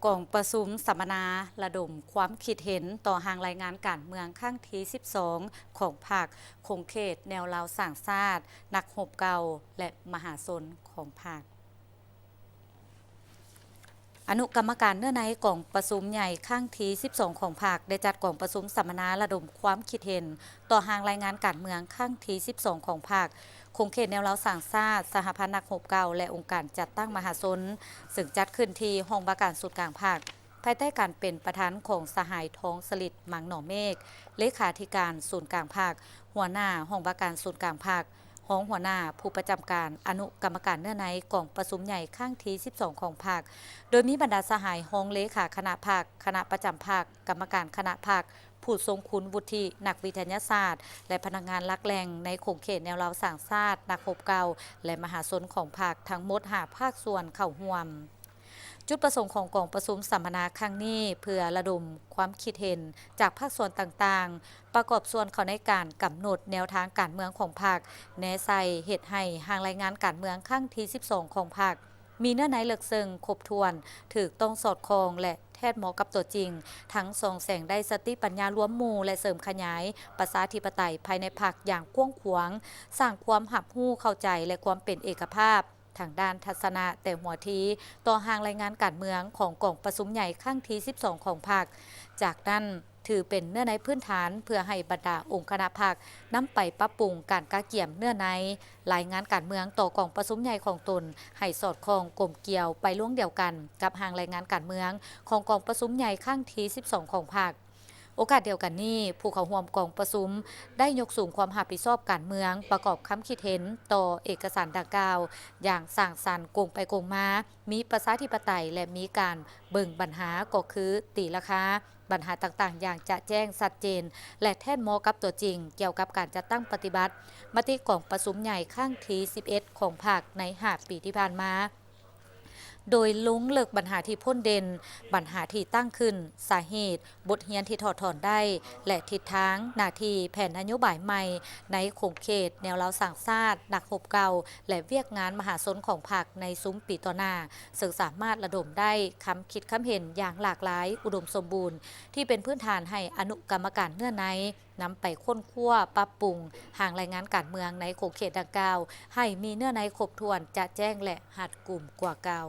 กองประชุมสัมมนาระดมความคิดเห็นต่อหางรายงานการเมืองครั้งที่ 12 ของภาคคงเขตแนวราวสร้างชาตินักรบเก่าและมหาชนของภาคอนุกรรมการเนื้อในกองประชุมใหญ่ครั้งที่ 12 ของภาคได้จัดกองประชุมสัมมนาระดมความคิดเห็นต่อหางรายงานการเมืองครั้งที่ 12 ของภาคคงเขตแนวราวสร้างชาติสหพันธ์นักรบเก่าและองค์การจัดตั้งมหาชนซึ่งจัดขึ้นที่ห้องว่าการสุดกลางภาคภายใต้การเป็นประธานของสหายท้องสลิดมังหน่อเมฆเลขาธิการศูนย์กลางภาคหัวหน้าห้องว่าการศูนย์กลางภาคห้องหัวหน้าผู้ประจำการอนุกรรมการเนื้อในกองประชุมใหญ่ครั้งที่ 12 ของภาคโดยมีบรรดาสหายห้องเลขาคณะภาคคณะประจำภาคกรรมการคณะภาคผู้ทรงคุณวุฒินักวิทยาศาสตร์และพนักงานลักแหล่งในโครงเขตแนวราวสร้างชาตินักรบเก่าและมหาชนของภาคทั้งหมด5ภาคส่วนเข้าร่วมจุดประสงค์ของกองประชุมสัมมนาครั้งนี้เพื่อระดมความคิดเห็นจากภาคส่วนต่างๆประกอบส่วนเข้าในการกำหนดแนวทางการเมืองของภาคแนใส่เหตุให้หางรายงานการเมืองครั้งที่ 12 ของภาคมีเนื้อในลึกซึ้งครบถ้วนถูกต้องสอดคล้องและแทบเหมาะกับตัวจริงทั้งส่องแสงได้สติปัญญาล้วนหมู่และเสริมขยายประชาธิปไตยภายในภาคอย่างกว้างขวางสร้างความหับหู้เข้าใจและความเป็นเอกภาพทางด้านทัศนะแต่หัวทีต่อหางรายงานการเมืองของกองประชุมใหญ่ครั้งที่ 12 ของภาคจากนั้นถือเป็นเนื้อในพื้นฐานเพื่อให้บรรดาองค์คณะภาคนำไปปรับปรุงการกาเกี่ยมเนื้อในรายงานการเมืองต่อกองประชุมใหญ่ของตนให้สอดคล้องกลมเกี่ยวไปล่วงเดียวกันกับหางรายงานการเมืองของกองประชุมใหญ่ครั้งที่ 12 ของภาคโอกาสเดียวกันนี้ผู้เข้าร่วมกองประชุมได้ยกสูงความรับผิดชอบการเมืองประกอบคำคิดเห็นต่อเอกสารดังกล่าวอย่างสร้างสรรค์โกงไปโกงมามีประชาธิปไตยและมีการเบิ่งปัญหาก็คือตีราคาปัญหาต่างๆอย่างจะแจ้งชัดเจนและแท้เหมาะกับตัวจริงเกี่ยวกับการจัดตั้งปฏิบัติมติกองประชุมใหญ่ครั้งที่ 11 ของภาคใน5 ปีที่ผ่านมาโดยลุงเลิกปัญหาที่พ้นเด่นปัญหาที่ตั้งขึ้นสาเหตุบทเรียนที่ถอดถอนได้และทิศทางหน้าที่แผนนโยบายใหม่ในโครงเขตแนวราวสร้างชาตินักรบเก่าและเวียกงานมหาชนของพรรคในซุ้มปีต่อหน้าซึ่งสามารถระดมได้คำคิดคำเห็นอย่างหลากหลายอุดมสมบูรณ์ที่เป็นพื้นฐานให้อนุกรรมการเนื้อในนำไปค้นคว้าปรับปรุงหางรายงานการเมืองในโครงเขตดังกล่าวให้มีเนื้อในครบถ้วนจะแจ้งและหัดกลุ่มกว่าเก่า